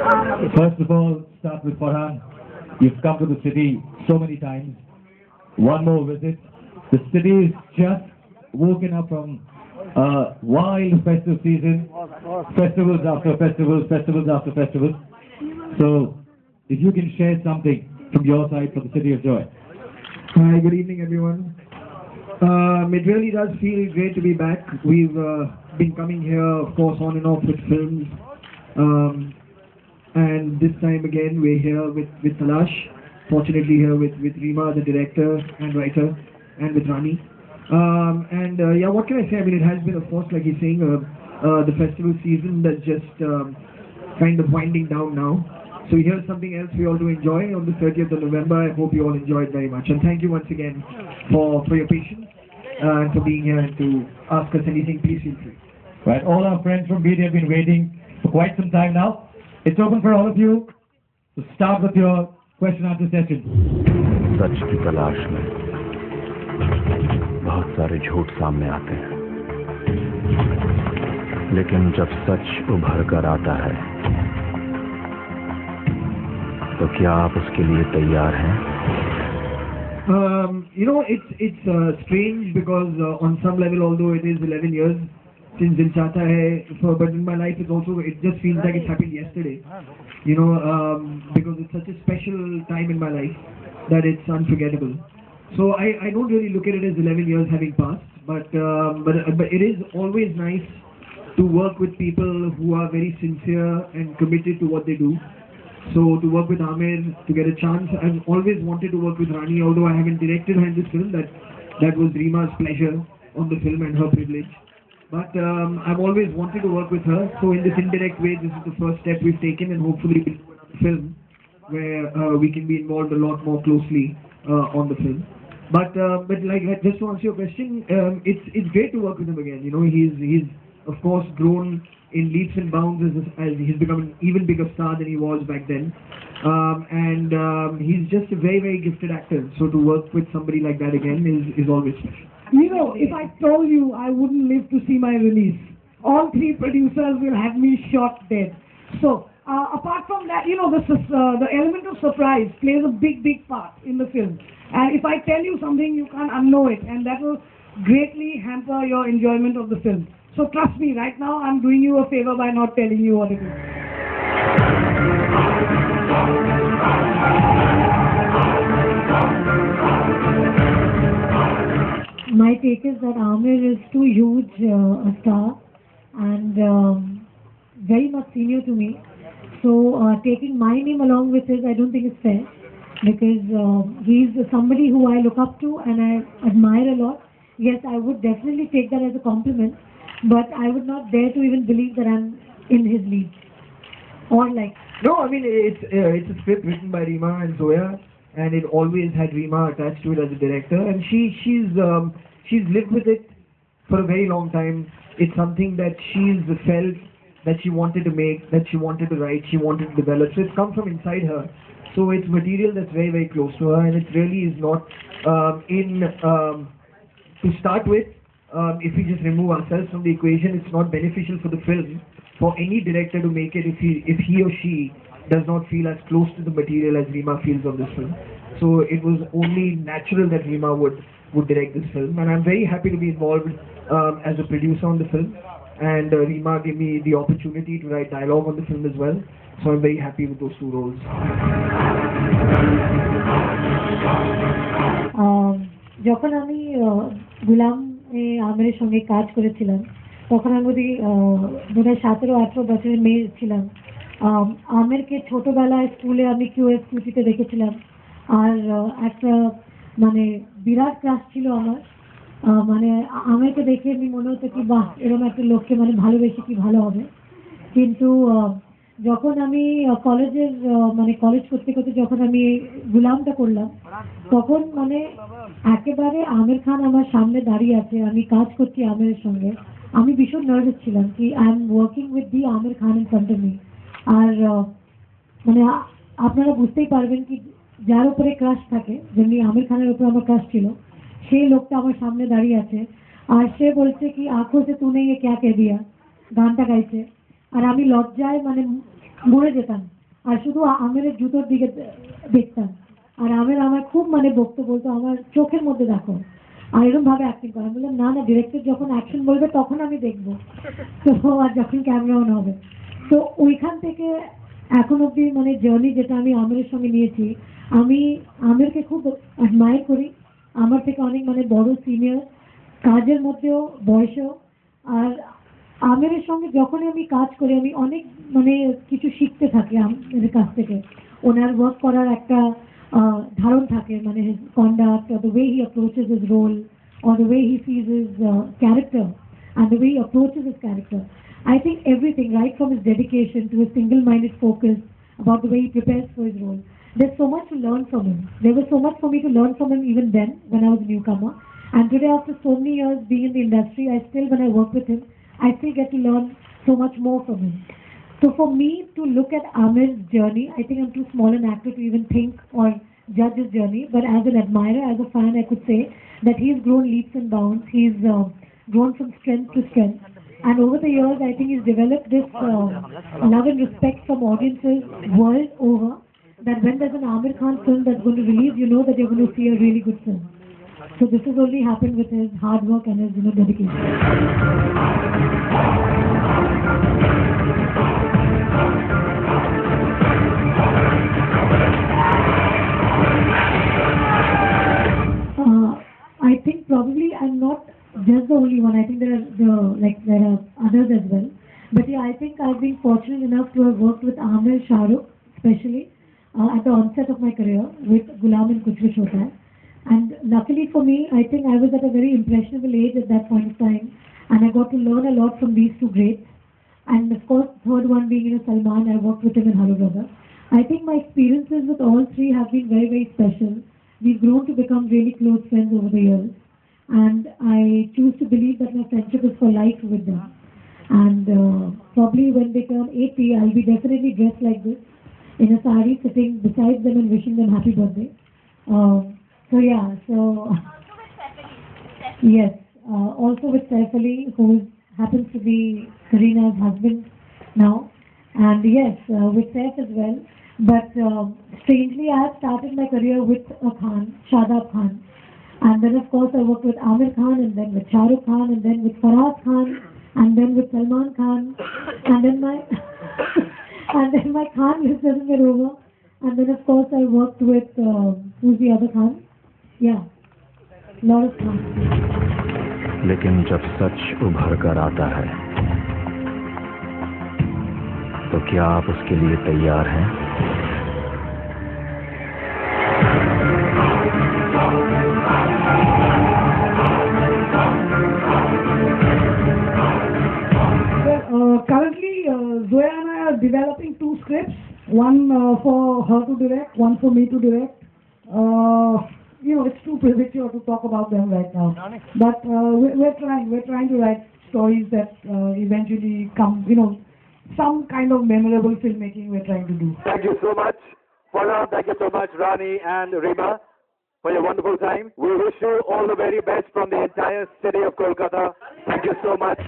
First of all, start with Farhan. You've come to the city so many times. One more visit. The city is just woken up from a wild festive season. Festivals after festivals, festivals after festivals. So, if you can share something from your side for the City of Joy. Hi, good evening, everyone. It really does feel great to be back. We've been coming here, of course, on and off with films. And this time again, we're here with Talash. Fortunately, here with Reema, the director and writer, and with Rani. Yeah, what can I say? I mean, it has been, of course, like he's saying, the festival season that's just kind of winding down now. So here's something else we all do enjoy on the 30th of November. I hope you all enjoy it very much. And thank you once again for your patience and for being here and to ask us anything. Please feel free. Right, all our friends from BD have been waiting for quite some time now. It's open for all of you to start with your question answer session. सच की तलाश में बहुत सारे झूठ सामने आते हैं, लेकिन जब सच उभर कर आता है तो क्या आप उसके लिए तैयार हैं? You know, it's strange because on some level, although it is 11 years since Dil Chahta Hai, but in my life it just feels like it happened yesterday. You know, because it's such a special time in my life that it's unforgettable. So I don't really look at it as 11 years having passed, but it is always nice to work with people who are very sincere and committed to what they do. So to work with Aamir, to get a chance, I've always wanted to work with Rani, although I haven't directed her in this film. That was Reema's pleasure on the film and her privilege. But I've always wanted to work with her. So in this indirect way, this is the first step we've taken, and hopefully we'll do another film where we can be involved a lot more closely on the film. But like just to answer your question, it's great to work with him again. You know, he's of course grown in leaps and bounds as he's become an even bigger star than he was back then. He's just a very, very gifted actor. So to work with somebody like that again is always special. You know, if I told you I wouldn't live to see my release, all three producers will have me shot dead. So apart from that, you know, the element of surprise plays a big, big part in the film. And if I tell you something, you can't unknow it, and that will greatly hamper your enjoyment of the film. So trust me, right now I'm doing you a favor by not telling you what it is. My take is that Aamir is too huge a star and very much senior to me. So taking my name along with his, I don't think it's fair, because he's somebody who I look up to and I admire a lot. Yes, I would definitely take that as a compliment, but I would not dare to even believe that I'm in his league. Or like... No, I mean, it's a script written by Reema and Zoya, and it always had Reema attached to it as a director, and she's lived with it for a very long time. It's something that she's felt that she wanted to make, that she wanted to write, she wanted to develop. So it's come from inside her. So it's material that's very, very close to her, and it really is not to start with. If we just remove ourselves from the equation, it's not beneficial for the film for any director to make it if he or she does not feel as close to the material as Reema feels on this film. So it was only natural that Reema would direct this film, and I'm very happy to be involved as a producer on the film. And Reema gave me the opportunity to write dialogue on the film as well. So I'm very happy with those two roles. যখন আমি গুলাম আমিরের সঙ্গে কাজ করেছিলাম, তখন আমি বোধহয় 17-18 বছরের মেয়ে ছিলাম। আমিরকে ছোটবেলায় স্কুলে আমি QS2তে দেখেছিলাম, আর একটা মানে বিরাট ক্রাশ ছিল আমার। মানে আমিরকে দেখে আমি মনে হতো কি বাহ, এরকম একটা লোককে মানে ভালোবেসে কি ভালো হবে। কিন্তু যখন আমি কলেজের মানে কলেজ করতে করতে যখন আমি গুলামটা করলাম, তখন মানে একেবারে আমির খান আমার সামনে দাঁড়িয়ে আছে, আমি কাজ করছি আমিরের সঙ্গে। আমি ভীষণ নার্ভাস ছিলাম কি I am working with the Aamir Khan in front of me. আর মানে আপনারা বুঝতেই পারবেন কি যার উপরে ক্রাশ থাকে, যেমনি আমির খানের উপরে আমার ক্রাশ ছিল, সেই লোকটা আমার সামনে দাঁড়িয়ে আছে আর সে বলছে কি আঁখো সে তুনে ये क्या कह दिया, গানটা গাইছে। আর আমি লজ্জায় মানে মরে যেতাম আর শুধু আমেরের জুতোর দিকে দেখতাম, আর আমের আমার খুব মানে বকতে বলতো আমার চোখের মধ্যে দেখো, আর এরকম ভাবে অ্যাক্টিং করা। আমি বললাম না না, ডিরেক্টর যখন অ্যাকশন বলবে তখন আমি দেখবো, তো আর যখন ক্যামেরা অন হবে। তো ওইখান থেকে এখন অব্দি মানে জার্নি যেটা আমি আমেরের সঙ্গে নিয়েছি, আমি আমেরকে খুব অ্যাডমায়ার করি। আমার থেকে অনেক মানে বড় সিনিয়র, কাজের মধ্যেও বয়সেও। আর আমেরের সঙ্গে যখনই আমি কাজ করি আমি অনেক মানে কিছু শিখতে থাকি আমের কাছ থেকে। ওনার ওয়ার্ক করার একটা ধারণ থাকে, মানে his conduct or the way he approaches his role or the way he sees his character and the way he approaches his character. I think everything, right from his dedication to his single-minded focus about the way he prepares for his role. There's so much to learn from him. There was so much for me to learn from him even then when I was a newcomer. And today, after so many years being in the industry, when I work with him, I still get to learn so much more from him. So for me to look at Amir's journey, I think I'm too small an actor to even think or judge his journey. But as an admirer, as a fan, I could say that he's grown leaps and bounds. He's grown from strength to strength. And over the years, I think he's developed this love and respect from audiences world over, that when there's an Amir Khan film that's going to release, you know that you're going to see a really good film. So this has only happened with his hard work and his dedication. I think probably I'm not just the only one. I think there are others as well. But yeah, I think I've been fortunate enough to have worked with Amir, Shah Rukh, especially at the onset of my career with Gulam and Kuch Kuch Hota Hai. And luckily for me, I think I was at a very impressionable age at that point of time, and I got to learn a lot from these two greats. And of course, third one being Salman, I worked with him in Hello Brother. I think my experiences with all three have been very, very special. We've grown to become really close friends over the years, and I choose to believe that my friendship is for life with them. And probably when they turn 80, I'll be definitely dressed like this, in a sari, sitting beside them and wishing them happy birthday. Yes, also with Saif Ali, who happens to be Kareena's husband now, and yes, with Saif as well. But strangely, I have started my career with a Khan, Shadab Khan, and then of course I worked with Amir Khan, and then with Shah Rukh Khan, and then with Faraz Khan, and then with Salman Khan, and then my my Khan lives in Roma, and then of course I worked with who's the other Khan? Yeah, lot of Khan. लेकिन जब सच उभर कर आता है तो क्या आप उसके लिए तैयार हैं? Currently, Zoya and I are developing two scripts, one for her to direct, one for me to direct. It's too premature to talk about them right now. But we're trying to write stories that eventually come, some kind of memorable filmmaking we're trying to do. Thank you so much, Farhan. Thank you so much, Rani and Rima, for your wonderful time. We wish you all the very best from the entire city of Kolkata. Thank you so much.